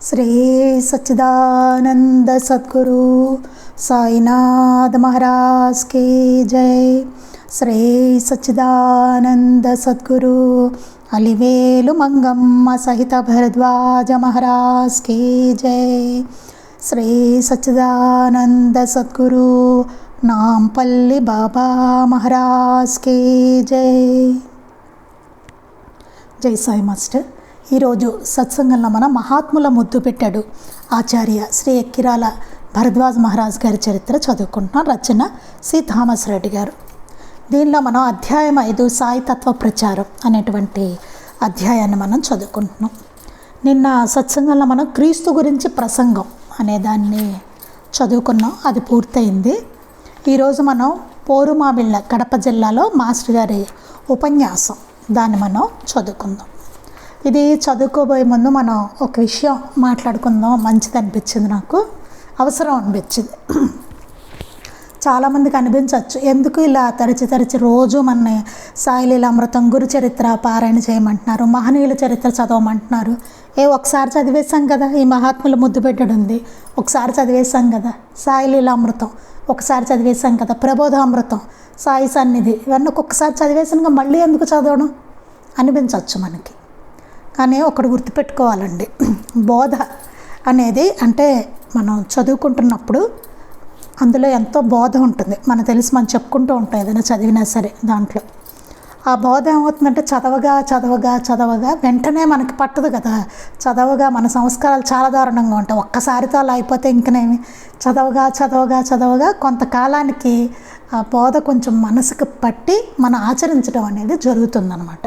శ్రీ సచ్చిదానంద సద్గురు సాయినాథ్ మహారాజ్ की जय। శ్రీ సచ్చిదానంద సద్గురు అలివేలు మంగమ్మ సహిత భరద్వాజ మహారాజ్ की जय। శ్రీ సచ్చిదానంద సద్గురు నాంపల్లి బాబా మహారాజ్ की जय। జై సాయి మాస్టర్। ఈరోజు సత్సంగంలో మనం మహాత్ముల ముద్దు పెట్టాడు ఆచార్య శ్రీ ఎక్కిరాల భరద్వాజ్ మహారాజ్ గారి చరిత్ర చదువుకుంటున్నాం। రచన సి థామస్ రెడ్డి గారు। దీనిలో మనం అధ్యాయం 5 సాయి తత్వ ప్రచారం అనేటువంటి అధ్యాయాన్ని మనం చదువుకుంటున్నాం। నిన్న సత్సంగంలో మనం క్రీస్తు గురించి ప్రసంగం అనేదాన్ని చదువుకున్నాం, అది పూర్తయింది। ఈరోజు మనం పోరుమామిళ్ళ కడప జిల్లాలో మాస్టర్ గారి ఉపన్యాసం, దాన్ని మనం చదువుకుందాం। ఇది చదువుకోబోయే ముందు మనం ఒక విషయం మాట్లాడుకుందాం, మంచిది అనిపించింది, నాకు అవసరం అనిపించింది। చాలామందికి అనిపించవచ్చు, ఎందుకు ఇలా తరచి రోజు మన సాయి లీలామృతం గురు చరిత్ర పారాయణ చేయమంటున్నారు, మహనీయుల చరిత్ర చదవమంటున్నారు। ఒకసారి చదివేశాం కదా, ఈ మహాత్ముల ముద్దు పెట్టడం ఉంది, ఒకసారి చదివేశాం కదా, సాయి లీలామృతం ఒకసారి చదివేశాం కదా, ప్రబోధామృతం, సాయి సన్నిధి, ఇవన్నీ ఒక్కొక్కసారి చదివేసాక మళ్ళీ ఎందుకు చదవడం అనిపించవచ్చు మనకి। కానీ ఒకటి గుర్తుపెట్టుకోవాలండి, బోధ అనేది అంటే మనం చదువుకుంటున్నప్పుడు అందులో ఎంతో బోధ ఉంటుంది, మనకు తెలిసి మనం చెప్పుకుంటూ ఉంటాం ఏదైనా చదివినా సరే। దాంట్లో ఆ బోధ ఏమవుతుందంటే చదవగా వెంటనే మనకి పట్టదు కదా, చదవగా మన సంస్కారాలు చాలా దారుణంగా ఉంటాయి, ఒక్కసారితో అలా అయిపోతే ఇంకనేమి, చదవగా కొంతకాలానికి ఆ బోధ కొంచెం మనసుకు పట్టి మనం ఆచరించడం అనేది జరుగుతుందన్నమాట।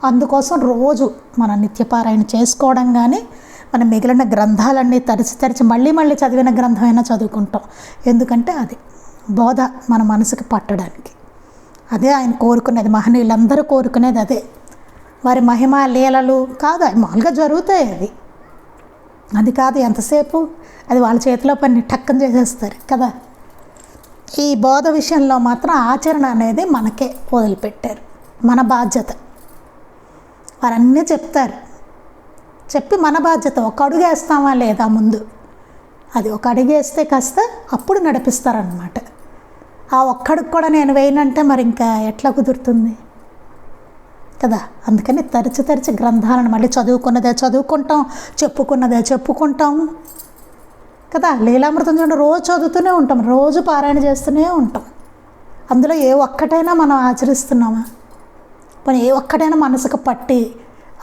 అందుకోసం రోజు మన నిత్యపారాయణ చేసుకోవడం, కానీ మన మిగిలిన గ్రంథాలన్నీ తరిచి మళ్ళీ చదివిన గ్రంథమైనా చదువుకుంటాం, ఎందుకంటే అది బోధ మన మనసుకు పట్టడానికి। అదే ఆయన కోరుకునేది, మహనీయులందరూ కోరుకునేది అదే। వారి మహిమ లీలలు కాదు, మామూలుగా జరుగుతాయి, అది కాదు ఎంతసేపు, అది వాళ్ళ చేతిలో పని టక్కన చేసేస్తారు కదా। ఈ బోధ విషయంలో మాత్రం ఆచరణ అనేది మనకే వదిలిపెట్టారు, మన బాధ్యత। వారన్నీ చెప్తారు, చెప్పి మన బాధ్యత ఒక అడుగు వేస్తామా లేదా ముందు, అది ఒక అడుగు వేస్తే కాస్త అప్పుడు నడిపిస్తారనమాట। ఆ ఒక్కడికి కూడా నేను వేయనంటే మరి ఇంకా ఎట్లా కుదురుతుంది కదా। అందుకని తరచి గ్రంథాలను మళ్ళీ చదువుకున్నదే చదువుకుంటాం, చెప్పుకున్నదే చెప్పుకుంటాం కదా। లీలామృతం చూడండి, రోజు చదువుతూనే ఉంటాం, రోజు పారాయణ చేస్తూనే ఉంటాం, అందులో ఏ ఒక్కటైనా మనం ఆచరిస్తున్నామా, పోనీ ఏ ఒక్కటైనా మనసుకు పట్టి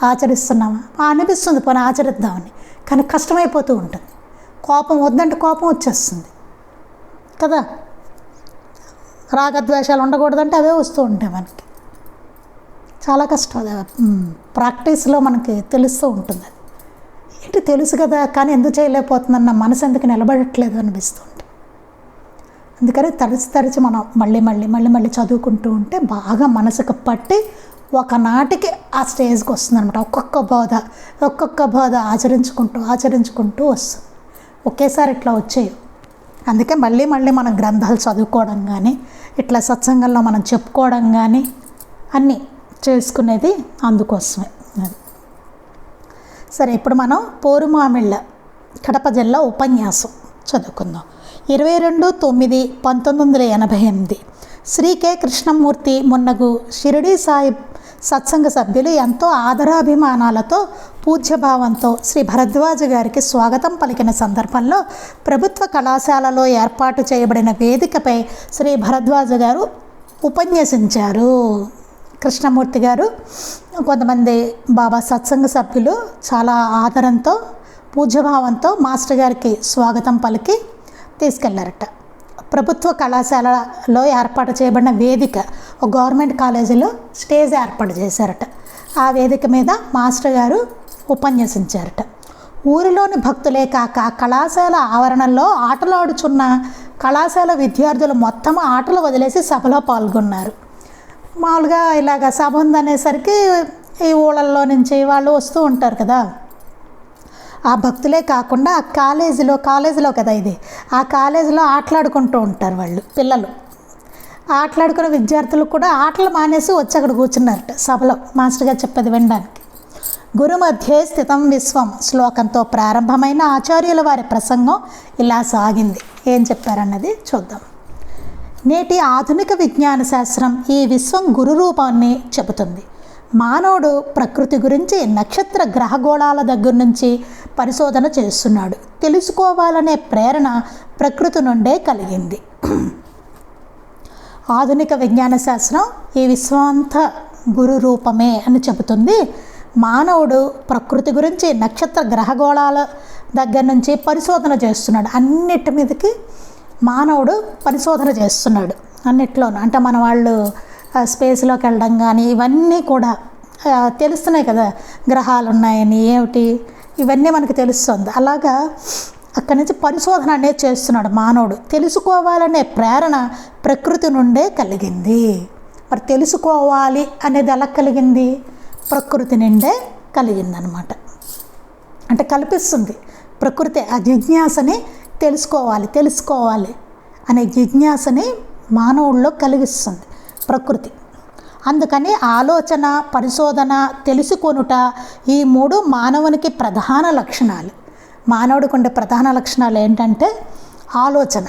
ఆచరిస్తున్నామా అనిపిస్తుంది, పోనీ ఆచరిద్దామని, కానీ కష్టమైపోతూ ఉంటుంది, కోపం వద్దంటే కోపం వచ్చేస్తుంది కదా, రాగద్వేషాలు ఉండకూడదంటే అవే వస్తూ ఉంటాయి మనకి, చాలా కష్టం అది ప్రాక్టీస్లో మనకి తెలుస్తూ ఉంటుంది। అది ఏంటి తెలుసు కదా, కానీ ఎందుకు చేయలేకపోతుందన్న మనసు ఎందుకు నిలబడట్లేదు అనిపిస్తుంది। అందుకని తరచి మనం మళ్ళీ చదువుకుంటూ ఉంటే బాగా మనసుకు పట్టి ఒకనాటికి ఆ స్టేజ్కి వస్తుంది అనమాట। ఒక్కొక్క బోధ ఆచరించుకుంటూ వస్తుంది, ఒకేసారి ఇట్లా వచ్చేవి। అందుకే మళ్ళీ మనం గ్రంథాలు చదువుకోవడం కానీ, ఇట్లా సత్సంగంలో మనం చెప్పుకోవడం కానీ అన్నీ చేసుకునేది అందుకోసమే। అది సరే, ఇప్పుడు మనం పోరుమామిళ్ళ కడప జిల్లా ఉపన్యాసం చదువుకుందాం। 22/9/1988 శ్రీ కె కృష్ణమూర్తి మున్నగు షిరిడీ సాయి సత్సంగ సభ్యులు ఎంతో ఆదరాభిమానాలతో పూజ్యభావంతో శ్రీ భరద్వాజ గారికి స్వాగతం పలికిన సందర్భంలో ప్రభుత్వ కళాశాలలో ఏర్పాటు చేయబడిన వేదికపై శ్రీ భరద్వాజ గారు ఉపన్యసించారు। కృష్ణమూర్తి గారు కొంతమంది బాబా సత్సంగ సభ్యులు చాలా ఆదరంతో పూజ్యభావంతో మాస్టర్ గారికి స్వాగతం పలికి తీసుకెళ్లారట। ప్రభుత్వ కళాశాలలో ఏర్పాటు చేయబడిన వేదిక, ఒక గవర్నమెంట్ కాలేజీలో స్టేజ్ ఏర్పాటు చేశారట, ఆ వేదిక మీద మాస్టర్ గారు ఉపన్యసించారట। ఊరిలోని భక్తులే కాక కళాశాల ఆవరణలో ఆటలాడుచున్న కళాశాల విద్యార్థులు మొత్తం ఆటలు వదిలేసి సభలో పాల్గొన్నారు। మామూలుగా ఇలాగ సభ ఉందనేసరికి ఈ ఊళ్ళల్లో నుంచి వాళ్ళు వస్తూ ఉంటారు కదా, ఆ భక్తులే కాకుండా ఆ కాలేజీలో కదా ఇది, ఆ కాలేజీలో ఆటలాడుకుంటూ ఉంటారు వాళ్ళు పిల్లలు, ఆటలాడుకునే విద్యార్థులు కూడా ఆటలు మానేసి వచ్చి అక్కడ కూర్చున్నారట సభలో, మాస్టర్ గారు చెప్పేది వినడానికి। గురు మధ్యే స్థితం విశ్వం శ్లోకంతో ప్రారంభమైన ఆచార్యుల వారి ప్రసంగం ఇలా సాగింది. ఏం చెప్పారన్నది చూద్దాం. నేటి ఆధునిక విజ్ఞాన శాస్త్రం ఈ విశ్వం గురు రూపాన్ని చెబుతుంది. మానవుడు ప్రకృతి గురించి నక్షత్ర గ్రహగోళాల దగ్గర నుంచి పరిశోధన చేస్తున్నాడు. తెలుసుకోవాలనే ప్రేరణ ప్రకృతి నుండే కలిగింది. ఆధునిక విజ్ఞాన శాస్త్రం ఈ విశ్వమంతా గురు రూపమే అని చెబుతుంది. మానవుడు ప్రకృతి గురించి నక్షత్ర గ్రహగోళాల దగ్గర నుంచి పరిశోధన చేస్తున్నాడు. అన్నిటి మీదకి మానవుడు పరిశోధన చేస్తున్నాడు. అన్నిట్లోనూ అంటే మన వాళ్ళు స్పేస్లోకి వెళ్ళడం కానీ ఇవన్నీ కూడా తెలుస్తున్నాయి కదా, గ్రహాలు ఉన్నాయని ఏమిటి ఇవన్నీ మనకు తెలుస్తుంది. అలాగా అక్కడి నుంచి పరిశోధన అనేది చేస్తున్నాడు మానవుడు. తెలుసుకోవాలనే ప్రేరణ ప్రకృతి నుండే కలిగింది. మరి తెలుసుకోవాలి అనేది ఎలా కలిగింది? ప్రకృతి నుండే కలిగిందనమాట. అంటే కల్పిస్తుంది ప్రకృతి ఆ జిజ్ఞాసని, తెలుసుకోవాలి అనే జిజ్ఞాసని మానవుల్లో కలిగిస్తుంది ప్రకృతి. అందుకని ఆలోచన, పరిశోధన, తెలుసుకొనుట ఈ మూడు మానవునికి ప్రధాన లక్షణాలు. మానవుడికి ఉండే ప్రధాన లక్షణాలు ఏంటంటే ఆలోచన,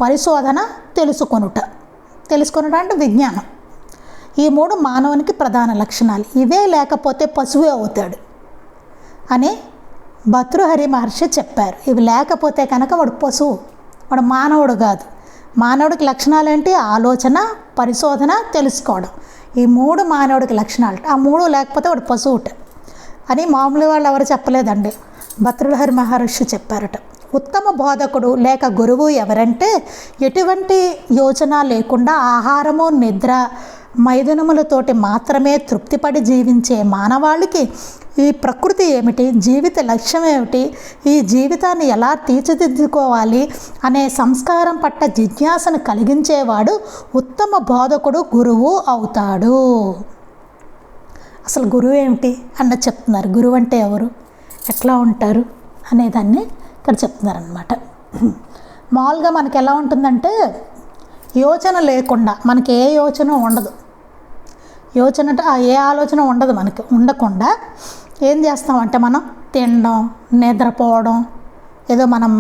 పరిశోధన, తెలుసుకొనుట అంటే విజ్ఞానం. ఈ మూడు మానవునికి ప్రధాన లక్షణాలు. ఇవే లేకపోతే పశువే అవుతాడు అని భర్తృహరి మహర్షి చెప్పారు. ఇవి లేకపోతే కనుక వాడు పశువు, వాడు మానవుడు కాదు. మానవుడికి లక్షణాలు ఏంటి? ఆలోచన, పరిశోధన, తెలుసుకోవడం. ఈ మూడు మానవుడికి లక్షణాలు. ఆ మూడు లేకపోతే వాడు పశువుట అని మామూలు వాళ్ళు ఎవరు చెప్పలేదండి, భర్తృహరి మహర్షి చెప్పారట. ఉత్తమ బోధకుడు లేక గురువు ఎవరంటే ఎటువంటి యోచన లేకుండా ఆహారము, నిద్ర, మైథునములతోటి మాత్రమే తృప్తిపడి జీవించే మానవాళికి ఈ ప్రకృతి ఏమిటి, జీవిత లక్ష్యం ఏమిటి, ఈ జీవితాన్ని ఎలా తీర్చిదిద్దుకోవాలి అనే సంస్కారం పట్ల జిజ్ఞాసను కలిగించేవాడు ఉత్తమ బోధకుడు, గురువు అవుతాడు. అసలు గురువు ఏమిటి అన్న చెప్తున్నారు. గురువు అంటే ఎవరు, ఎట్లా ఉంటారు అనేదాన్ని ఇక్కడ చెప్తున్నారనమాట. మామూలుగా మనకి ఎలా ఉంటుందంటే యోచన లేకుండా మనకి ఏ యోచన ఉండదు. యోచన అంటే ఏ ఆలోచన ఉండదు మనకి. ఉండకుండా ఏం చేస్తామంటే మనం తినడం, నిద్రపోవడం, ఏదో మనం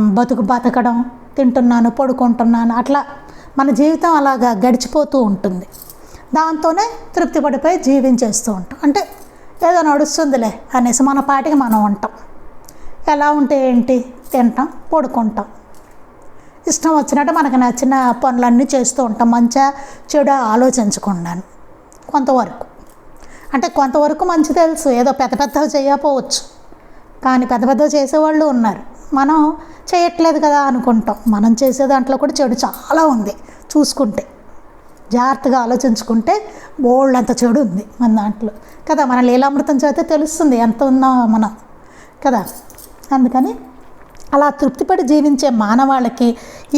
బతకడం, తింటున్నాను, పడుకుంటున్నాను, అట్లా మన జీవితం అలాగా గడిచిపోతూ ఉంటుంది. దాంతోనే తృప్తి పడిపోయి జీవించేస్తూ ఉంటాం. అంటే ఏదో నడుస్తుందిలే అనేసి మన పాటికి మనం ఉంటాం. ఎలా ఉంటే ఏంటి, తింటాం, పడుకుంటాం, ఇష్టం వచ్చినట్టు మనకు నచ్చిన పనులన్నీ చేస్తూ ఉంటాం. మంచిగా చెడు ఆలోచించకుండాను కొంతవరకు. అంటే కొంతవరకు మంచి తెలుసు, ఏదో పెద్దవి చేయకపోవచ్చు, కానీ పెద్దవి చేసేవాళ్ళు ఉన్నారు. మనం చేయట్లేదు కదా అనుకుంటాం. మనం చేసే దాంట్లో కూడా చెడు చాలా ఉంది. చూసుకుంటే జాగ్రత్తగా ఆలోచించుకుంటే బోల్డ్ చెడు ఉంది మన దాంట్లో కదా. మన లీలామృతం చదివితే తెలుస్తుంది ఎంత ఉందో మనం కదా. అందుకని అలా తృప్తిపడి జీవించే మానవాళికి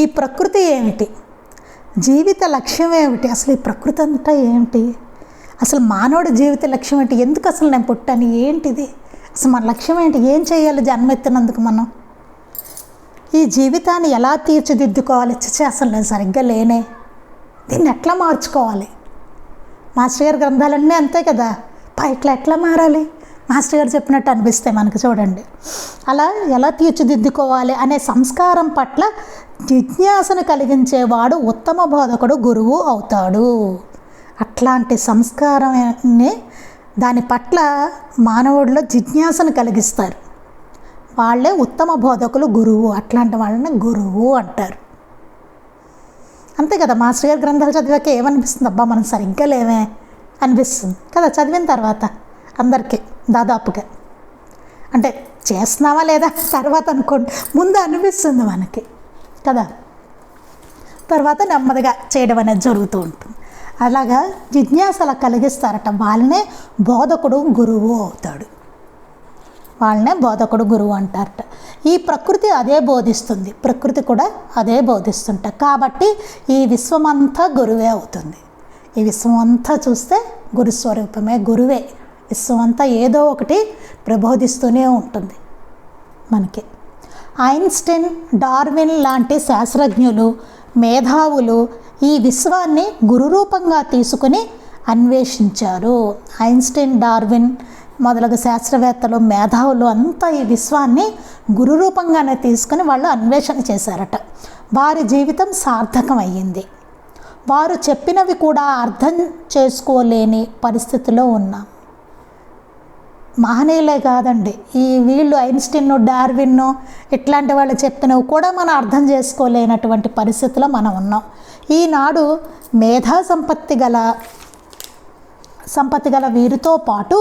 ఈ ప్రకృతి ఏమిటి, జీవిత లక్ష్యం ఏమిటి, అసలు ఈ ప్రకృతి అంతా ఏమిటి, అసలు మానవుడి జీవిత లక్ష్యం ఏంటి, ఎందుకు అసలు నేను పుట్టాను, ఏంటిది, అసలు మన లక్ష్యం ఏంటి, ఏం చేయాలి జన్మెత్తినందుకు, మనం ఈ జీవితాన్ని ఎలా తీర్చిదిద్దుకోవాలి, అసలు నేను సరిగ్గా లేనే, దీన్ని ఎట్లా మార్చుకోవాలి. మాస్టర్ గారి గ్రంథాలన్నీ అంతే కదా, ఇట్లా ఎట్లా మారాలి, మాస్టర్ గారు చెప్పినట్టు అనిపిస్తే మనకు చూడండి. అలా ఎలా తీర్చిదిద్దుకోవాలి అనే సంస్కారం పట్ల జిజ్ఞాసను కలిగించేవాడు ఉత్తమ బోధకుడు, గురువు అవుతాడు. అట్లాంటి సంస్కారాన్ని దాని పట్ల మానవుడిలో జిజ్ఞాసను కలిగిస్తారు. వాళ్ళే ఉత్తమ బోధకులు, గురువు. అట్లాంటి వాళ్ళని గురువు అంటారు. అంతే కదా. మాస్టర్ గారి గ్రంథాలు చదివాక ఏమనిపిస్తుంది, అబ్బా మనం సరిగ్గా లేవే అనిపిస్తుంది కదా చదివిన తర్వాత అందరికీ దాదాపుగా. అంటే చేస్తున్నావా లేదా తర్వాత అనుకోండి, ముందు అనిపిస్తుంది మనకి కదా, తర్వాత నెమ్మదిగా చేయడం అనేది జరుగుతూ ఉంటుంది. అలాగా జిజ్ఞాస అలా కలిగిస్తారట. వాళ్ళనే బోధకుడు, గురువు అవుతాడు. వాళ్ళనే బోధకుడు, గురువు అంటారట. ఈ ప్రకృతి అదే బోధిస్తుంది, ప్రకృతి కూడా అదే బోధిస్తుంట. కాబట్టి ఈ విశ్వమంతా గురువే అవుతుంది. ఈ విశ్వమంతా చూస్తే గురుస్వరూపమే, గురువే. విశ్వమంతా ఏదో ఒకటి ప్రబోధిస్తూనే ఉంటుంది మనకి. ఐన్స్టీన్, డార్విన్ లాంటి శాస్త్రజ్ఞులు, మేధావులు ఈ విశ్వాన్ని గురురూపంగా తీసుకుని అన్వేషించారు. ఐన్స్టీన్, డార్విన్ మొదలగు శాస్త్రవేత్తలు, మేధావులు అంతా ఈ విశ్వాన్ని గురు రూపంగానే తీసుకుని వాళ్ళు అన్వేషణ చేశారట. వారి జీవితం సార్థకం అయ్యింది. వారు చెప్పినవి కూడా అర్థం చేసుకోలేని పరిస్థితిలో ఉన్నాం. మహనీయులే కాదండి, ఈ వీళ్ళు ఐన్స్టీన్, డార్విన్ ఇట్లాంటి వాళ్ళు చెప్పినవి కూడా మనం అర్థం చేసుకోలేనటువంటి పరిస్థితిలో మనం ఉన్నాం. ఈనాడు మేధా సంపత్తి గల వీరితో పాటు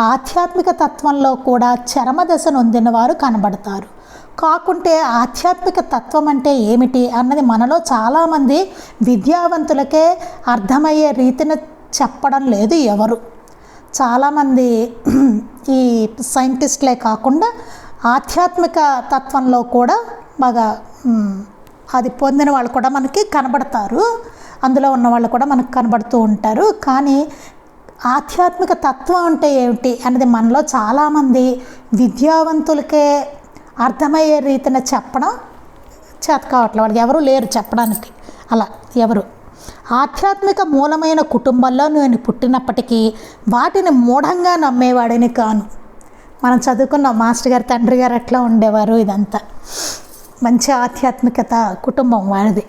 ఆధ్యాత్మిక తత్వంలో కూడా చరమదశ నొందిన వారు కనబడతారు. కాకుంటే ఆధ్యాత్మిక తత్వం అంటే ఏమిటి అన్నది మనలో చాలామంది విద్యావంతులకే అర్థమయ్యే రీతిని చెప్పడం లేదు ఎవరు. చాలామంది ఈ సైంటిస్టులే కాకుండా ఆధ్యాత్మిక తత్వంలో కూడా బాగా అది పొందిన వాళ్ళు కూడా మనకి కనబడతారు, అందులో ఉన్న వాళ్ళు కూడా మనకు కనబడుతూ ఉంటారు. కానీ ఆధ్యాత్మిక తత్వం అంటే ఏమిటి అనేది మనలో చాలామంది విద్యావంతులకే అర్థమయ్యే రీతిన చెప్పడం చేత కావట్లేదు. వాళ్ళకి ఎవరు లేరు చెప్పడానికి. అలా ఎవరు ఆధ్యాత్మిక మూలమైన కుటుంబంలో నేను పుట్టినప్పటికీ వాటిని మూఢంగా నమ్మేవాడిని కాను. మనం చదువుకున్న మాస్టర్ గారు, తండ్రి గారు అట్లా ఉండేవారు. ఇదంతా మంచి ఆధ్యాత్మికత కుటుంబం వాడిది.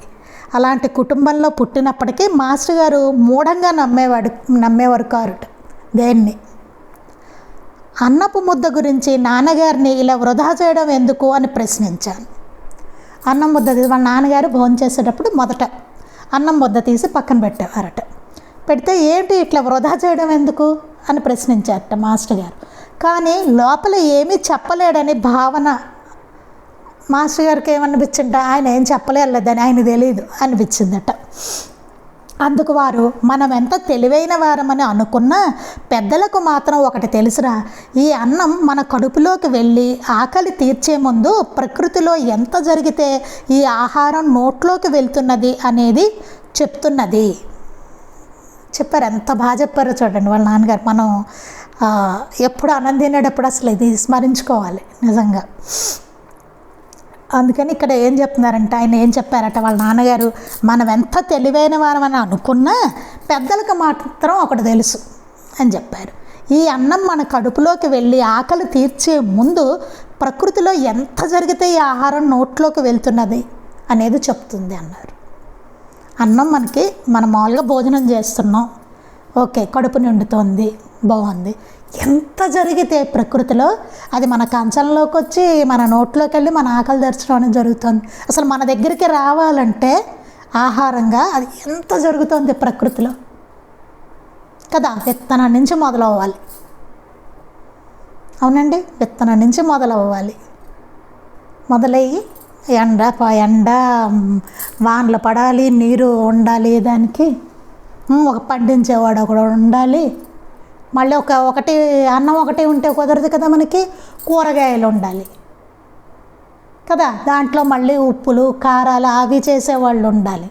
అలాంటి కుటుంబంలో పుట్టినప్పటికీ మాస్టర్ గారు మూఢంగా నమ్మేవారు కారు దేన్ని. అన్నపు ముద్ద గురించి నాన్నగారిని ఇలా వృధా చేయడం ఎందుకు అని ప్రశ్నించాను. అన్నం ముద్ద వాళ్ళ నాన్నగారు భోజనం చేసేటప్పుడు మొదట అన్నం ముద్ద తీసి పక్కన పెట్టేవారట. పెడితే ఏంటి ఇట్లా వృధా చేయడం ఎందుకు అని ప్రశ్నించారట మాస్టర్ గారు. కానీ లోపల ఏమీ చెప్పలేడని భావన మాస్టర్ గారికి ఏమనిపించింట, ఆయన ఏం చెప్పలేదని ఆయన తెలియదు అనిపించిందట. అందుకు వారు మనం ఎంత తెలివైన వారమని అనుకున్నా పెద్దలకు మాత్రం ఒకటి తెలుసురా, ఈ అన్నం మన కడుపులోకి వెళ్ళి ఆకలి తీర్చే ముందు ప్రకృతిలో ఎంత జరిగితే ఈ ఆహారం నోట్లోకి వెళ్తున్నది అనేది చెప్తున్నది చెప్పారు. ఎంత బాగా చెప్పారో చూడండి వాళ్ళ నాన్నగారు. మనం ఎప్పుడు అన్నం తినేటప్పుడు అసలు ఇది స్మరించుకోవాలి నిజంగా. అందుకని ఇక్కడ ఏం చెప్తున్నారంటే, ఆయన ఏం చెప్పారట వాళ్ళ నాన్నగారు, మనం ఎంత తెలివైన వారమని అనుకున్నా పెద్దలకు మాత్రం ఒకటి తెలుసు అని చెప్పారు. ఈ అన్నం మన కడుపులోకి వెళ్ళి ఆకలి తీర్చే ముందు ప్రకృతిలో ఎంత జరిగితే ఈ ఆహారం నోట్లోకి వెళ్తున్నది అనేది చెప్తుంది అన్నారు. అన్నం మనం మామూలుగా భోజనం చేస్తున్నాం, ఓకే, కడుపు నిండుతోంది, బాగుంది. ఎంత జరిగితే ప్రకృతిలో అది మన కంచంలోకి వచ్చి మన నోట్లోకి వెళ్ళి మన ఆకలి తెరచడం అనేది జరుగుతుంది. అసలు మన దగ్గరికి రావాలంటే ఆహారంగా అది ఎంత జరుగుతుంది ప్రకృతిలో కదా. విత్తనం నుంచి మొదలవ్వాలి, అవునండి, విత్తనం నుంచి మొదలవ్వాలి. మొదలయ్యి ఎండ వానలు పడాలి, నీరు ఉండాలి, దానికి ఒక పండించేవాడు ఒకడు ఉండాలి. మళ్ళీ ఒకటి అన్నం ఒకటి ఉంటే కుదరదు కదా, మనకి కూరగాయలు ఉండాలి కదా, దాంట్లో మళ్ళీ ఉప్పులు కారాలు అవి చేసేవాళ్ళు ఉండాలి,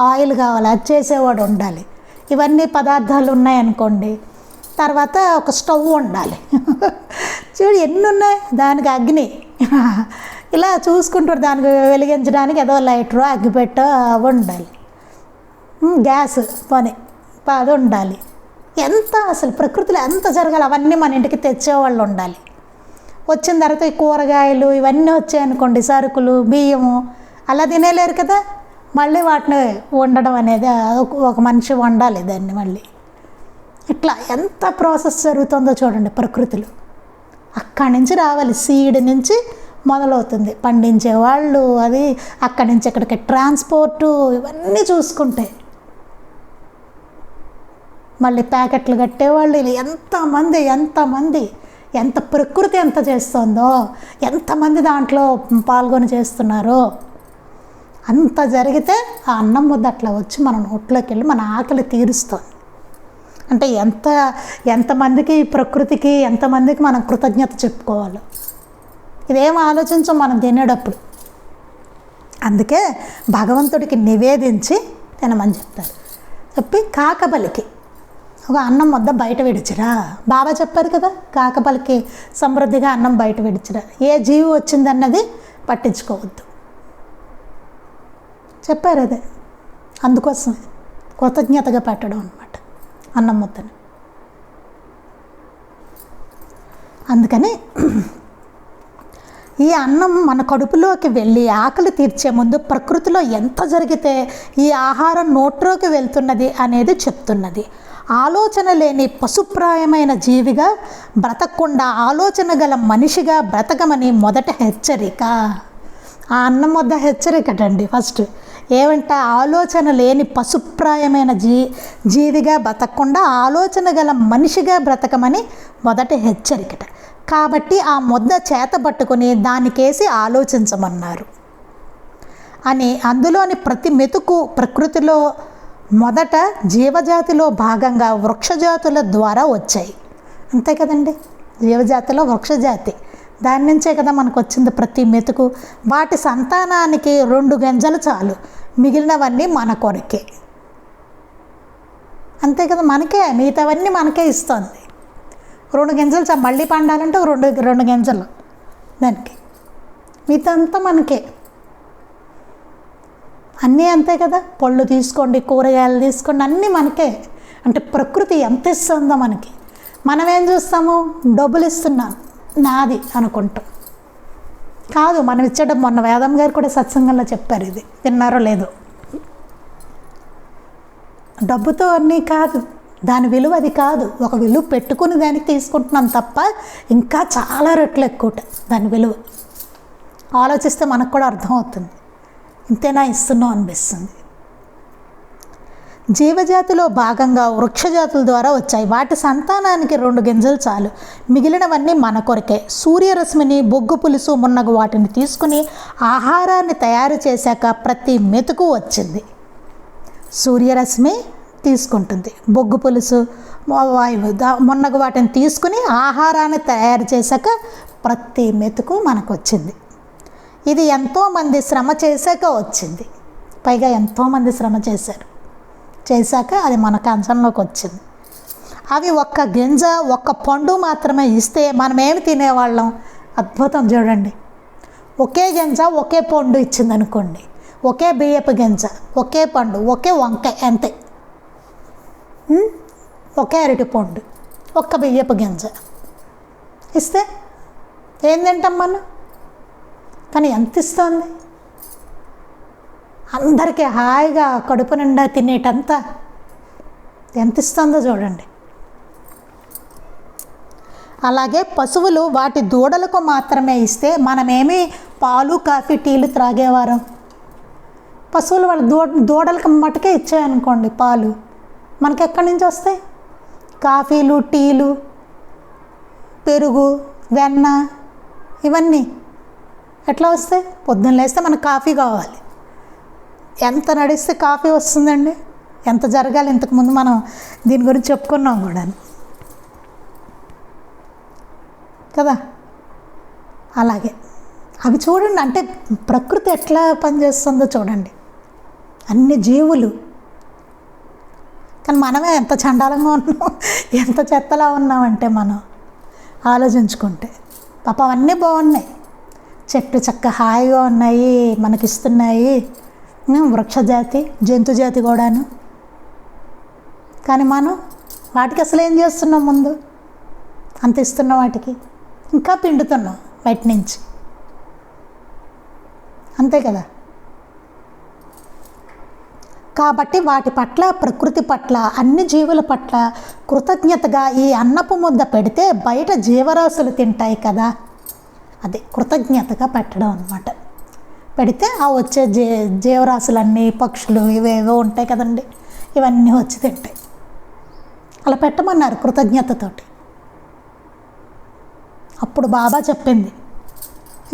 ఆయిల్ కావాలి అది చేసేవాడు ఉండాలి. ఇవన్నీ పదార్థాలు ఉన్నాయనుకోండి, తర్వాత ఒక స్టవ్ ఉండాలి. చూడు ఎన్ని ఉన్నాయి, దానికి అగ్ని ఇలా చూసుకుంటారు, దానికి వెలిగించడానికి ఏదో లైటరు అగ్గిపెట్ట అవి ఉండాలి, గ్యాస్ పని అది ఉండాలి. ఎంత అసలు ప్రకృతిలో ఎంత జరగాలి, అవన్నీ మన ఇంటికి తెచ్చేవాళ్ళు ఉండాలి. వచ్చిన తర్వాత ఈ కూరగాయలు ఇవన్నీ వచ్చాయనుకోండి, సరుకులు బియ్యము అలా తినేలేరు కదా, మళ్ళీ వాటిని వండడం అనేది ఒక మనిషి వండాలి దాన్ని మళ్ళీ. ఇట్లా ఎంత ప్రాసెస్ జరుగుతుందో చూడండి ప్రకృతిలో. అక్కడి నుంచి రావాలి, సీడ్ నుంచి మొదలవుతుంది, పండించేవాళ్ళు అది అక్కడి నుంచి ఇక్కడికి ట్రాన్స్పోర్టు ఇవన్నీ చూసుకుంటే మళ్ళీ ప్యాకెట్లు కట్టేవాళ్ళు ఎంతమంది ఎంత ప్రకృతి ఎంత చేస్తుందో, ఎంతమంది దాంట్లో పాల్గొని చేస్తున్నారో. అంత జరిగితే ఆ అన్నం ముద్ద అట్లా వచ్చి మన నోట్లోకి వెళ్ళి మన ఆకలి తీరుస్తుంది. అంటే ఎంతమందికి ప్రకృతికి ఎంతమందికి మనం కృతజ్ఞత చెప్పుకోవాలి. ఇదేం ఆలోచించం మనం తినేటప్పుడు. అందుకే భగవంతుడికి నివేదించి తినమని చెప్తారు. చెప్పి కాకబలికి ఒక అన్నం ముద్ద బయట విడిచిరా, బాబా చెప్పారు కదా, కాకబలికి సమృద్ధిగా అన్నం బయట విడిచిరా, ఏ జీవి వచ్చిందన్నది పట్టించుకోవద్దు చెప్పారు. అదే అందుకోసం కృతజ్ఞతగా పెట్టడం అన్నమాట అన్నం ముద్దని. అందుకని ఈ అన్నం మన కడుపులోకి వెళ్ళి ఆకలి తీర్చే ముందు ప్రకృతిలో ఎంత జరిగితే ఈ ఆహారం నోట్లోకి వెళ్తున్నది అనేది చెప్తున్నది. ఆలోచన లేని పశుప్రాయమైన జీవిగా బ్రతకకుండా ఆలోచన గల మనిషిగా బ్రతకమని మొదట హెచ్చరిక. ఆ అన్నం వద్ద హెచ్చరికటండి. ఫస్ట్ ఏమంటే ఆలోచన లేని పశుప్రాయమైన జీవిగా బ్రతకకుండా ఆలోచన గల మనిషిగా బ్రతకమని మొదట హెచ్చరికట. కాబట్టి ఆ ముద్ద చేత పట్టుకుని దానికేసి ఆలోచించమన్నారు అని. అందులోని ప్రతి మెతుకు ప్రకృతిలో మొదట జీవజాతిలో భాగంగా వృక్షజాతుల ద్వారా వచ్చాయి. అంతే కదండి, జీవజాతిలో వృక్షజాతి, దాని నుంచే కదా మనకు వచ్చింది ప్రతి మెతుకు. వాటి సంతానానికి 2 గింజలు చాలు, మిగిలినవన్నీ మన కొరకే. అంతే కదా, మనకే, మిగతావన్నీ మనకే ఇస్తుంది. 2 గింజలు చాలు, మళ్ళీ పండాలంటే 2 గింజలు దానికి, మిగతా అంతా మనకే. అన్నీ అంతే కదా, పళ్ళు తీసుకోండి, కూరగాయలు తీసుకోండి, అన్నీ మనకే. అంటే ప్రకృతి ఎంత ఇస్తుందో మనకి. మనం ఏం చూస్తాము, డబ్బులు ఇస్తున్నాం నాది అనుకుంటాం. కాదు, మనం ఇచ్చేటప్పుడు మొన్న వేదం గారు కూడా సత్సంగంలో చెప్పారు, ఇది విన్నారో లేదో. డబ్బుతో అన్నీ కాదు, దాని విలువ అది కాదు. ఒక విలువ పెట్టుకుని దానికి తీసుకుంటున్నాం తప్ప ఇంకా చాలా రెట్లు ఎక్కువ దాని విలువ. ఆలోచిస్తే మనకు కూడా అర్థమవుతుంది, ఇంతేనా ఇస్తున్నాం అనిపిస్తుంది. జీవజాతిలో భాగంగా వృక్షజాతుల ద్వారా వచ్చాయి. వాటి సంతానానికి 2 గింజలు చాలు, మిగిలినవన్నీ మన కొరకే. సూర్యరశ్మిని, బొగ్గు పులుసు మున్నగు వాటిని తీసుకుని ఆహారాన్ని తయారు చేశాక ప్రతి మెతుకు వచ్చింది. సూర్యరశ్మి తీసుకుంటుంది, బొగ్గు పులుసు, వాయువు మున్నగు వాటిని తీసుకుని ఆహారాన్ని తయారు చేశాక ప్రతి మెతుకు మనకు వచ్చింది. ఇది ఎంతోమంది శ్రమ చేశాక వచ్చింది. పైగా ఎంతోమంది శ్రమ చేశాక అది మన కంచంలోకి వచ్చింది. అవి 1 గింజ 1 పండు మాత్రమే ఇస్తే మనమేమి తినేవాళ్ళం. అద్భుతం చూడండి, ఒకే గింజ ఒకే పండు ఇచ్చింది అనుకోండి, ఒకే బియ్యపు గింజ, ఒకే పండు, ఒకే వంకాయ, అంతే. ఒకే అరటి పండు, 1 బియ్యపు గింజ ఇస్తే ఏం తింటాం మనం. కానీ ఎంత ఇస్తుంది, అందరికీ హాయిగా కడుపు నిండా తినేటంతా ఎంత ఇస్తుందో చూడండి. అలాగే పశువులు వాటి దూడలకు మాత్రమే ఇస్తే మనమేమి పాలు, కాఫీ, టీలు త్రాగేవారం. పశువులు వాళ్ళ దూడలకు మటుకే ఇచ్చాయనుకోండి పాలు, మనకి ఎక్కడి నుంచి వస్తాయి? కాఫీలు, టీలు, పెరుగు, వెన్న, ఇవన్నీ ఎట్లా వస్తాయి? పొద్దున్న లేస్తే మనకు కాఫీ కావాలి. ఎంత నడిస్తే కాఫీ వస్తుందండి? ఎంత జరగాలి? ఇంతకుముందు మనం దీని గురించి చెప్పుకున్నాం కూడా కదా. అలాగే అవి చూడండి, అంటే ప్రకృతి ఎట్లా పనిచేస్తుందో చూడండి, అన్ని జీవులు. కానీ మనమే ఎంత చండాలంగా ఉన్నాం, ఎంత చెత్తలా ఉన్నామంటే మనం ఆలోచించుకుంటే. పాపం అవన్నీ బాగున్నాయి, చెట్టు చక్క హాయిగా ఉన్నాయి, మనకిస్తున్నాయి, వృక్షజాతి, జంతుజాతి కూడాను. కానీ మనం వాటికి అసలు ఏం చేస్తున్నాం? ముందు అంత ఇస్తున్నాం, వాటికి ఇంకా పిండుతున్నాం బయట నుంచి, అంతే కదా. కాబట్టి వాటి పట్ల, ప్రకృతి పట్ల, అన్ని జీవుల పట్ల కృతజ్ఞతగా ఈ అన్నపు ముద్ద పెడితే బయట జీవరాశులు తింటాయి కదా, అదే కృతజ్ఞతగా పెట్టడం అన్నమాట. పెడితే ఆ వచ్చే జీవరాశులన్నీ, పక్షులు, ఇవేవో ఉంటాయి కదండి, ఇవన్నీ వచ్చి తింటాయి. అలా పెట్టమన్నారు కృతజ్ఞతతోటి. అప్పుడు బాబా చెప్పింది,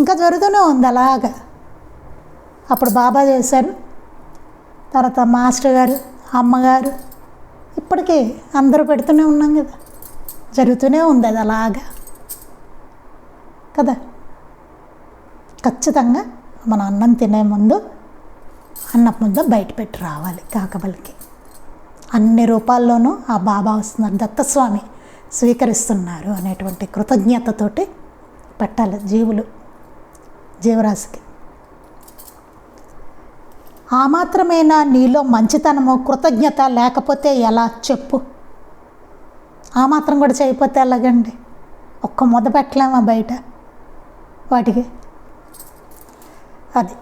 ఇంకా జరుగుతూనే ఉంది అలాగా. అప్పుడు బాబా చేశారు, తర్వాత మాస్టర్ గారు, అమ్మగారు, ఇప్పటికీ అందరూ పెడుతూనే ఉన్నాం కదా, జరుగుతూనే ఉంది అది అలాగా కదా. ఖచ్చితంగా మన అన్నం తినే ముందు అన్నం ముద్ద బయట పెట్టి రావాలి కాకబలికి. అన్ని రూపాల్లోనూ ఆ బాబా వస్తున్నారు, దత్తస్వామి స్వీకరిస్తున్నారు అనేటువంటి కృతజ్ఞతతోటి పెట్టాలి జీవరాశికి. ఆ మాత్రమేనా నీలో మంచితనము, కృతజ్ఞత లేకపోతే ఎలా చెప్పు? ఆ మాత్రం కూడా చేయకపోతే ఎలాగండి? ఒక్క ముద్ద పెట్టలేమా బయట వాటికి? అది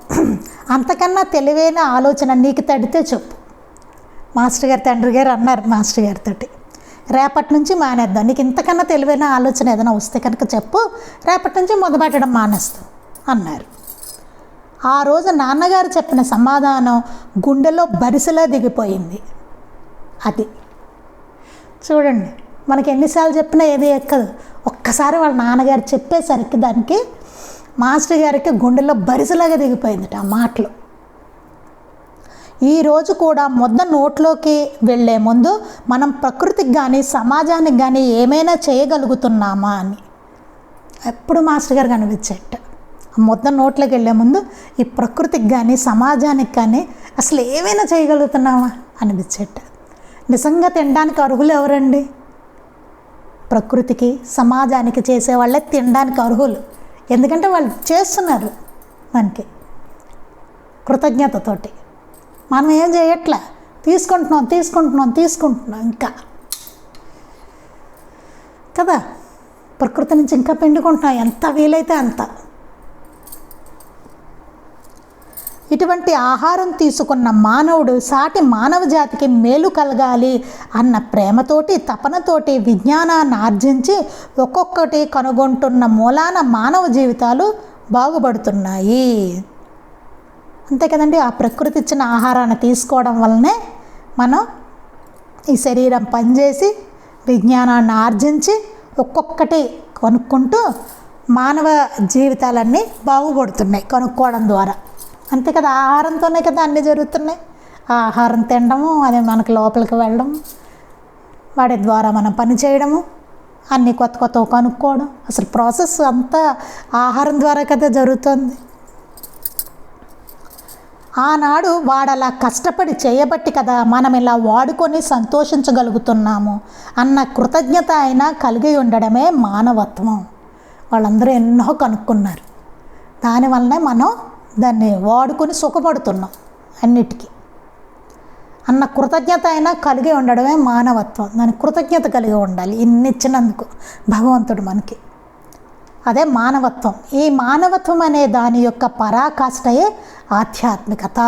అంతకన్నా తెలివైన ఆలోచన నీకు తడితే చెప్పు. మాస్టర్ గారు, తండ్రి గారు అన్నారు మాస్టర్ గారితో, రేపటి నుంచి మానేద్దాం, నీకు ఇంతకన్నా తెలివైన ఆలోచన ఏదైనా వస్తే కనుక చెప్పు, రేపటి నుంచి మొదలుపెట్టడం మానేస్తాం అన్నారు. ఆ రోజు నాన్నగారు చెప్పిన సమాధానం గుండెలో బరిసెలా దిగిపోయింది. అది చూడండి, మనకి ఎన్నిసార్లు చెప్పినా ఏది ఎక్కదు. ఒక్కసారి వాళ్ళ నాన్నగారు చెప్పేసరికి దానికి మాస్టర్ గారికి గుండెలో బరిసెలాగా దిగిపోయింది ఆ మాటలు. ఈరోజు కూడా ముద్ద నోట్లోకి వెళ్ళే ముందు మనం ప్రకృతికి కానీ సమాజానికి కానీ ఏమైనా చేయగలుగుతున్నామా అని ఎప్పుడు మాస్టర్ గారు కనిపించేట. ముద్ద నోట్లోకి వెళ్ళే ముందు ఈ ప్రకృతికి కానీ సమాజానికి కానీ అసలు ఏమైనా చేయగలుగుతున్నామా అనిపించేట. నిజంగా తినడానికి అర్హులు ఎవరండి? ప్రకృతికి సమాజానికి చేసేవాళ్ళే తినడానికి అర్హులు. ఎందుకంటే వాళ్ళు చేస్తున్నారు మనకి కృతజ్ఞతతోటి. మనం ఏం చేయట్లా, తీసుకుంటున్నాం ఇంకా కదా. ప్రకృతి నుంచి ఇంకా పిండుకుంటున్నాం ఎంత వీలైతే అంత. ఇటువంటి ఆహారం తీసుకున్న మానవుడు సాటి మానవ జాతికి మేలు కలగాలి అన్న ప్రేమతోటి తపనతోటి విజ్ఞానాన్ని ఆర్జించి ఒక్కొక్కటి కనుగొంటున్న మూలాన మానవ జీవితాలు బాగుపడుతున్నాయి. అంతే కదండి. ఆ ప్రకృతి ఇచ్చిన ఆహారాన్ని తీసుకోవడం వల్లనే మనం ఈ శరీరం పనిచేసి విజ్ఞానాన్ని ఆర్జించి ఒక్కొక్కటి కనుక్కుంటూ మానవ జీవితాలన్నీ బాగుపడుతున్నాయి కనుక్కోవడం ద్వారా. అంతే కదా, ఆహారంతోనే కదా అన్నీ జరుగుతున్నాయి. ఆ ఆహారం తినడము, అది మనకు లోపలికి వెళ్ళడం, వాటి ద్వారా మనం పని చేయడము, అన్నీ కొత్త కనుక్కోవడం, అసలు ప్రాసెస్ అంతా ఆహారం ద్వారా కదా జరుగుతుంది. ఆనాడు వాడలా కష్టపడి చేయబట్టి కదా మనం ఇలా వాడుకొని సంతోషించగలుగుతున్నాము అన్న కృతజ్ఞత అయినా కలిగి ఉండడమే మానవత్వం. వాళ్ళందరూ ఎన్నో కనుక్కున్నారు, దానివల్లనే మనం దాన్ని వాడుకొని సుఖపడుతున్నాం అన్నిటికీ అన్న కృతజ్ఞత అయినా కలిగి ఉండడమే మానవత్వం. దాని కృతజ్ఞత కలిగి ఉండాలి ఇన్ని ఇచ్చినందుకు భగవంతుడు మనకి. అదే మానవత్వం. ఈ మానవత్వం అనే దాని యొక్క పరాకాష్ఠయే ఆధ్యాత్మికత.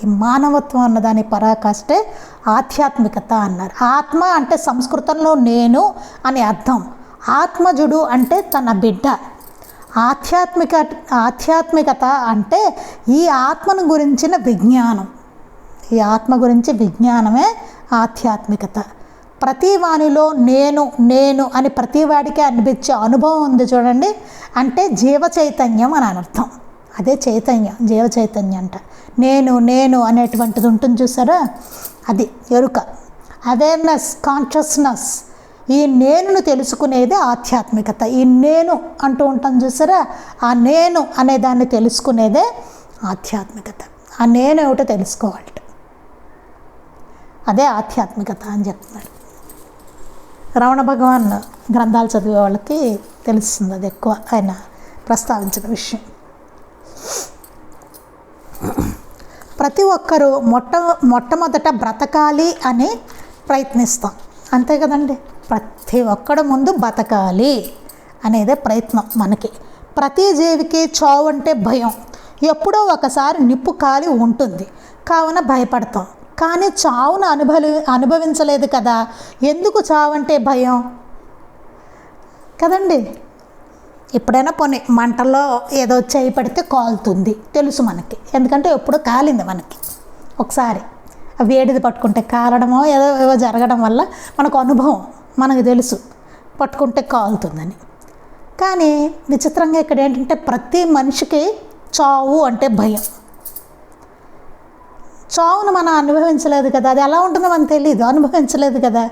ఈ మానవత్వం అన్న దాని పరాకాష్ఠే ఆధ్యాత్మికత అన్నారు. ఆత్మ అంటే సంస్కృతంలో నేను అని అర్థం. ఆత్మజుడు అంటే తన బిడ్డ. ఆధ్యాత్మికత అంటే ఈ ఆత్మను గురించిన విజ్ఞానం. ఈ ఆత్మ గురించి విజ్ఞానమే ఆధ్యాత్మికత. ప్రతి వానిలో నేను అని ప్రతి వాడికి అనిపించే అనుభవం ఉంది చూడండి, అంటే జీవ చైతన్యం అని అర్థం. అదే చైతన్యం, జీవ చైతన్యం అంట. నేను అనేటువంటిది ఉంటుంది చూసారా, అది ఎరుక, అవేర్నెస్, కాన్షియస్నెస్. ఈ నేనును తెలుసుకునేది ఆధ్యాత్మికత. ఈ నేను అంటూ ఉంటాం చూసారా, ఆ నేను అనే దాన్ని తెలుసుకునేదే ఆధ్యాత్మికత. ఆ నేను ఏమిటో తెలుసుకోవాలి, అదే ఆధ్యాత్మికత అని చెప్తున్నారు. రమణ భగవాన్ గ్రంథాలు చదివే వాళ్ళకి తెలుస్తుంది, అది ఎక్కువ ఆయన ప్రస్తావించిన విషయం. ప్రతి ఒక్కరూ మొట్టమొదట బ్రతకాలి అని ప్రయత్నిస్తాం, అంతే కదండి. ప్రతి ఒక్కడు ముందు బతకాలి అనేదే ప్రయత్నం మనకి. ప్రతి జీవికి చావు అంటే భయం. ఎప్పుడో ఒకసారి నిప్పు కాలి ఉంటుంది కావున భయపడతాం. కానీ చావును అనుభవించలేదు కదా, ఎందుకు చావు అంటే భయం కదండి. ఎప్పుడైనా పోనీ మంటల్లో ఏదో చేయి పడితే కాలుతుంది తెలుసు మనకి, ఎందుకంటే ఎప్పుడో కాలింది మనకి ఒకసారి. వేడిది పట్టుకుంటే కాలడమో ఏదో జరగడం వల్ల మనకు అనుభవం, మనకు తెలుసు పట్టుకుంటే కాలుతుందని. కానీ విచిత్రంగా ఇక్కడ ఏంటంటే ప్రతి మనిషికి చావు అంటే భయం. చావును మనం అనుభవించలేదు కదా, అది ఎలా ఉంటుందో మనకు తెలియదు, అనుభవించలేదు కదా.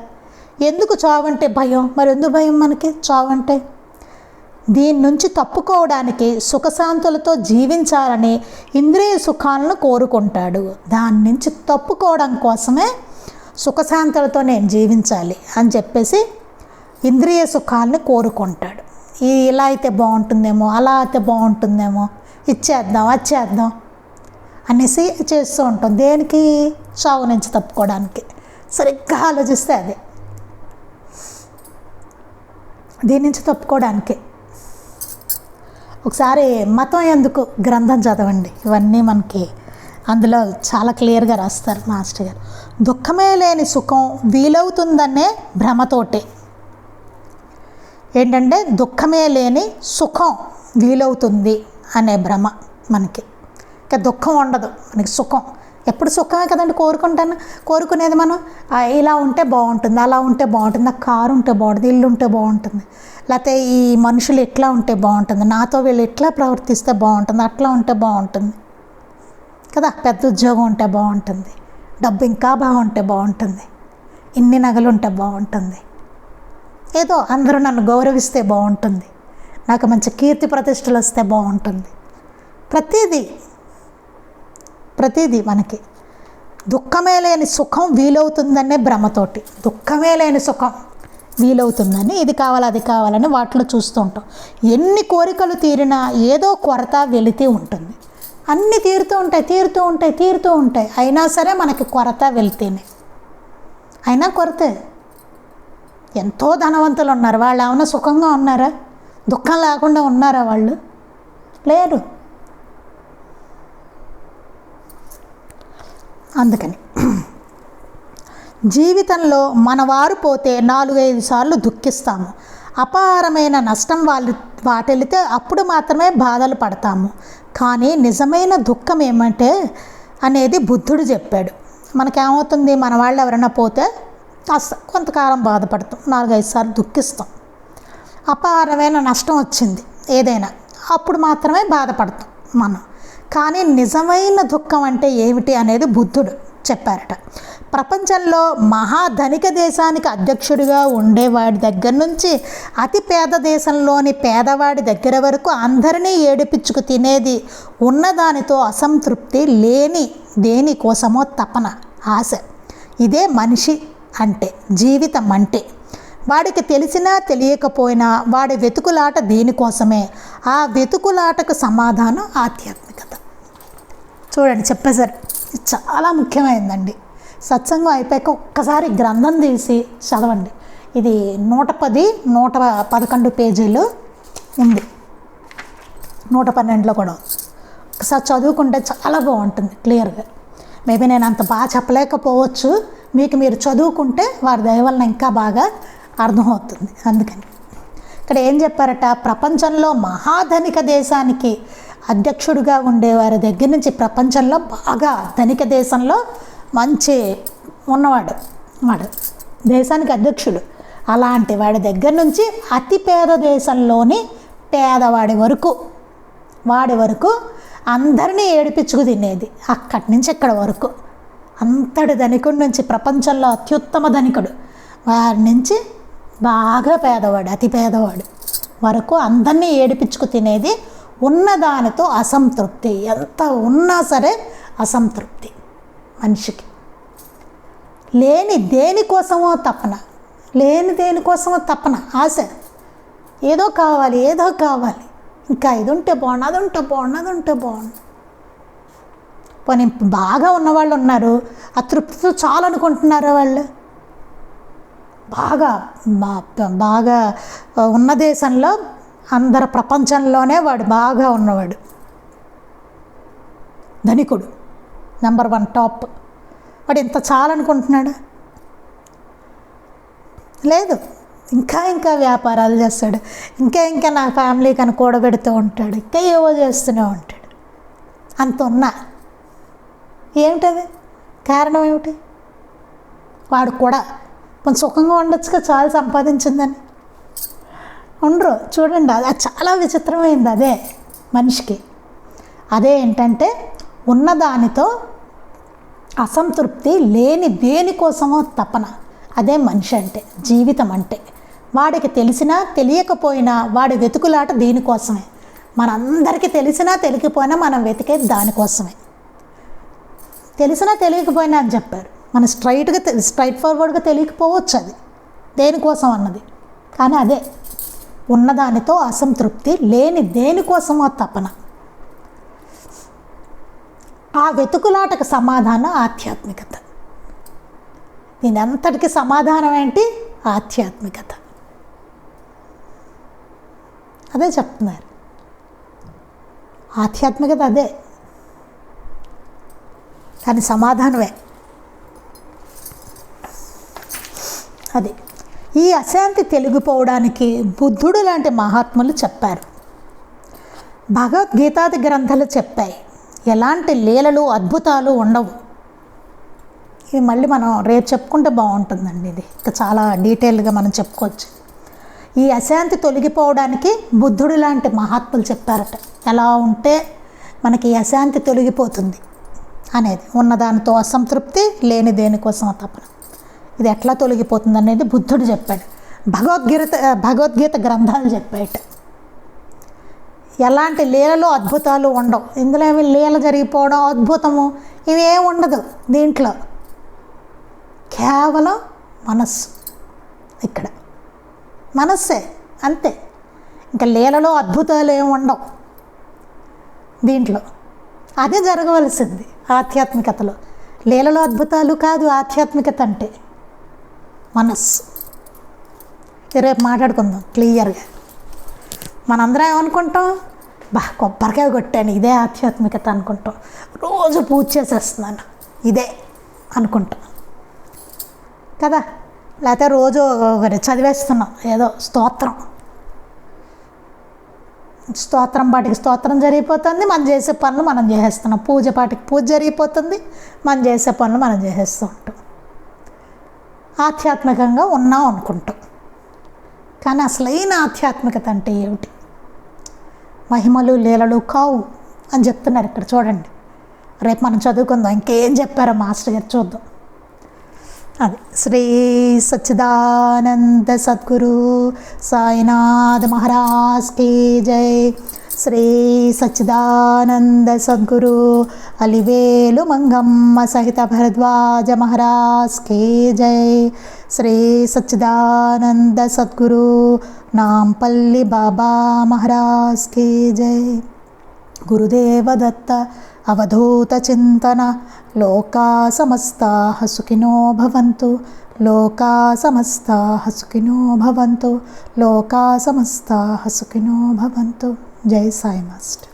ఎందుకు చావు అంటే భయం? మరి ఎందుకు భయం మనకి చావు అంటే? దీని నుంచి తప్పుకోవడానికి సుఖశాంతులతో జీవించాలని ఇంద్రియ సుఖాలను కోరుకుంటాడు. దాని నుంచి తప్పుకోవడం కోసమే సుఖశాంతులతో నేను జీవించాలి అని చెప్పేసి ఇంద్రియ సుఖాలను కోరుకుంటాడు. ఇలా అయితే బాగుంటుందేమో, అలా అయితే బాగుంటుందేమో, ఇచ్చేద్దాం వచ్చేద్దాం అనేసి చేస్తూ ఉంటాం. దేనికి? చావు నుంచి తప్పుకోవడానికి. సరిగ్గా ఆలోచిస్తే అదే. దీని నుంచి తప్పుకోవడానికి ఒకసారి మతం ఎందుకు గ్రంథం చదవండి. ఇవన్నీ మనకి అందులో చాలా క్లియర్గా రాస్తారు మాస్టర్ గారు. దుఃఖమే లేని సుఖం వీలవుతుందనే భ్రమతోటే. ఏంటంటే దుఃఖమే లేని సుఖం వీలవుతుంది అనే భ్రమ మనకి. ఇంకా దుఃఖం ఉండదు మనకి, సుఖం ఎప్పుడు సుఖమే కదండి కోరుకునేది మనం. ఇలా ఉంటే బాగుంటుంది, అలా ఉంటే బాగుంటుంది, నాకు కారు ఉంటే బాగుంటుంది, ఇల్లు ఉంటే బాగుంటుంది, లేకపోతే ఈ మనుషులు ఎట్లా ఉంటే బాగుంటుంది, నాతో వీళ్ళు ఎట్లా ప్రవర్తిస్తే బాగుంటుంది, అట్లా ఉంటే బాగుంటుంది కదా, పెద్ద ఉద్యోగం ఉంటే బాగుంటుంది, డబ్బు ఇంకా బాగుంటే బాగుంటుంది, ఇన్ని నగలు ఉంటే బాగుంటుంది, ఏదో అందరూ నన్ను గౌరవిస్తే బాగుంటుంది, నాకు మంచి కీర్తి ప్రతిష్టలు వస్తే బాగుంటుంది. ప్రతిదీ మనకి దుఃఖమే లేని సుఖం వీలవుతుందనే భ్రమతోటి, దుఃఖమే లేని సుఖం వీలవుతుందని, ఇది కావాలి అది కావాలని వాటిలో చూస్తూ ఉంటాం. ఎన్ని కోరికలు తీరినా ఏదో కొరత వెలితి ఉంటుంది. అన్నీ తీరుతూ ఉంటాయి. అయినా సరే మనకి కొరత వెలితేనే, అయినా కొరతే. ఎంతో ధనవంతులు ఉన్నారు, వాళ్ళు ఏమైనా సుఖంగా ఉన్నారా? దుఃఖం లేకుండా ఉన్నారా వాళ్ళు? లేరు. అందుకని జీవితంలో మనవారు పోతే 4-5 సార్లు దుఃఖిస్తాము. అపారమైన నష్టం వాటిల్లితే అప్పుడు మాత్రమే బాధలు పడతాము. కానీ నిజమైన దుఃఖం ఏమంటే అనేది బుద్ధుడు చెప్పాడు. మనకేమవుతుంది, మన వాళ్ళు ఎవరైనా పోతే కొంతకాలం బాధపడతాం, 4-5 సార్లు దుఃఖిస్తాం. అపారమైన నష్టం వచ్చింది ఏదైనా, అప్పుడు మాత్రమే బాధపడతాం మనం. కానీ నిజమైన దుఃఖం అంటే ఏమిటి అనేది బుద్ధుడు చెప్పారట. ప్రపంచంలో మహాధనిక దేశానికి అధ్యక్షుడిగా ఉండేవాడి దగ్గర నుంచి అతి పేద దేశంలోని పేదవాడి దగ్గర వరకు అందరినీ ఏడిపించుకు తినేది, ఉన్నదానితో అసంతృప్తి, లేని దేనికోసమో తపన, ఆశ. ఇదే మనిషి అంటే, జీవితం అంటే. వాడికి తెలిసినా తెలియకపోయినా వాడి వెతుకులాట దీనికోసమే. ఆ వెతుకులాటకు సమాధానం ఆధ్యాత్మికత. చూడండి, చెప్పేశారు. ఇది చాలా ముఖ్యమైనదండి. సత్సంగం అయిపోయాక ఒక్కసారి గ్రంథం తీసి చదవండి. ఇది 110-111 పేజీలు ఉంది, 112లో కూడా. ఒకసారి చదువుకుంటే చాలా బాగుంటుంది క్లియర్గా. మేబీ నేను అంత బాగా చెప్పలేకపోవచ్చు, మీకు మీరు చదువుకుంటే వారి దయ వలన ఇంకా బాగా అర్థమవుతుంది. అందుకని ఇక్కడ ఏం చెప్పారట, ప్రపంచంలో మహాధనిక దేశానికి అధ్యక్షుడిగా ఉండేవారి దగ్గర నుంచి, ప్రపంచంలో బాగా ధనిక దేశంలో మంచి ఉన్నవాడు, వాడు దేశానికి అధ్యక్షుడు, అలాంటి వాడి దగ్గర నుంచి అతి పేద దేశంలోని పేదవాడి వరకు, వాడి వరకు అందరినీ ఏడిపించుకు తినేది, అక్కడి నుంచి ఇక్కడ వరకు అంతటి ధనికుడి నుంచి, ప్రపంచంలో అత్యుత్తమ ధనికుడు వారి నుంచి బాగా పేదవాడు, అతి పేదవాడు వరకు అందరినీ ఏడిపించుకు తినేది, ఉన్నదానితో అసంతృప్తి. ఎంత ఉన్నా సరే అసంతృప్తి మనిషికి. లేని దేనికోసమో తపన, ఆశ. ఏదో కావాలి, ఇంకా ఇది ఉంటే బాగుండు, అది ఉంటే బాగుండు. పోనీ బాగా ఉన్నవాళ్ళు ఉన్నారు, ఆ తృప్తితో చాలు అనుకుంటున్నారా వాళ్ళు? బాగా ఉన్న దేశంలో అందరు ప్రపంచంలోనే వాడు బాగా ఉన్నవాడు, ధనికుడు, నెంబర్ 1 టాప్. వాడు ఇంత చాలనుకుంటున్నాడు? లేదు. ఇంకా వ్యాపారాలు చేస్తాడు, ఇంకా నా ఫ్యామిలీకి అని కూడబెడుతూ ఉంటాడు, ఇంకా ఏవో చేస్తూనే ఉంటాడు. అంత ఉన్నా ఏమిటది? కారణం ఏమిటి? వాడు కూడా కొంచెం సుఖంగా ఉండొచ్చుగా, చాలా సంపాదించిందని. ఉండరు. చూడండి, అది చాలా విచిత్రమైంది. అదే మనిషికి, అదే ఏంటంటే ఉన్నదానితో అసంతృప్తి, లేని దేనికోసమో తపన. అదే మనిషి అంటే, జీవితం అంటే. వాడికి తెలిసినా తెలియకపోయినా వాడి వెతుకులాట దీనికోసమే. మనందరికీ తెలిసినా తెలియకపోయినా మనం వెతికేది దానికోసమే. తెలిసినా తెలియకపోయినా అని చెప్పారు. మన స్ట్రైట్ ఫార్వర్డ్గా తెలియకపోవచ్చు అది దేనికోసం అన్నది, కానీ అదే ఉన్నదానితో అసంతృప్తి, లేని దేనికోసమో తపన. ఆ వెతుకులాటకు సమాధానం ఆధ్యాత్మికత. దీని అంతటికి సమాధానం ఏంటి? ఆధ్యాత్మికత. అదే చెప్తున్నారు. ఆధ్యాత్మికత అదే, కానీ సమాధానమే అది. ఈ అశాంతి తొలగిపోవడానికి బుద్ధుడు లాంటి మహాత్ములు చెప్పారు. భగవద్గీతాది గ్రంథాలు చెప్పాయి ఎలాంటి లీలలు అద్భుతాలు ఉండవు. ఇది మళ్ళీ మనం రేపు చెప్పుకుంటే బాగుంటుందండి. ఇది ఇంకా చాలా డీటెయిల్గా మనం చెప్పుకోవచ్చు. ఈ అశాంతి తొలగిపోవడానికి బుద్ధుడు లాంటి మహాత్ములు చెప్పారట. ఎలా ఉంటే మనకి ఈ అశాంతి తొలగిపోతుంది అనేది, ఉన్నదానితో అసంతృప్తి, లేని దేనికోసం తపన, ఇది ఎట్లా తొలగిపోతుంది అనేది బుద్ధుడు చెప్పాడు. భగవద్గీత గ్రంథాలు చెప్పాయట. ఎలాంటి లీలలు అద్భుతాలు ఉండవు. ఇందులో ఏమి లీల జరిగిపోవడం, అద్భుతము ఇవేం ఉండదు దీంట్లో. కేవలం మనస్సు, ఇక్కడ మనస్సే అంతే. ఇంకా లీలలో అద్భుతాలు ఏమి ఉండవు దీంట్లో. అదే జరగవలసింది ఆధ్యాత్మికతలో. లీలలో అద్భుతాలు కాదు ఆధ్యాత్మికత అంటే, మనస్సు. రేపు మాట్లాడుకుందాం క్లియర్గా. మనందరం ఏమనుకుంటాం, కొబ్బరికాయ కొట్టాను ఇదే ఆధ్యాత్మికత అనుకుంటాం. రోజు పూజ చేసేస్తున్నాను ఇదే అనుకుంటాం కదా. లేకపోతే రోజు చదివేస్తున్నాం ఏదో స్తోత్రం పాటికి స్తోత్రం జరిగిపోతుంది, మనం చేసే పనులు మనం చేసేస్తున్నాం. పూజ పాటికి పూజ జరిగిపోతుంది, మనం చేసే పనులు మనం చేసేస్తూ ఉంటాం. ఆధ్యాత్మికంగా ఉన్నాం అనుకుంటాం. కానీ అసలైన ఆధ్యాత్మికత అంటే ఏమిటి? మహిమలు లీలలు కావు అని చెప్తున్నారు ఇక్కడ చూడండి. రేపు మనం చదువుకుందాం ఇంకేం చెప్పారో మాస్టర్ గారు, చూద్దాం. అది శ్రీ సచ్చిదానంద సద్గురు సాయినాథ్ మహారాజ్ కీ జై. శ్రీ సచ్చిదానంద సద్గురు అలివేలు మంగమ్మ సహిత భరద్వాజ మహారాజ్ కీ జై. శ్రీ సచ్చిదానంద సద్గురు నాంపల్లి బాబా మహారాజ్ కీ జై. గురుదేవ దత్త అవధూత చింతన. లోకా సమస్తాః సుఖినో భవంతు. లోకా సమస్తాః సుఖినో భవంతు. లోకా సమస్తాః సుఖినో భవంతు. జై సాయి మాస్టర్.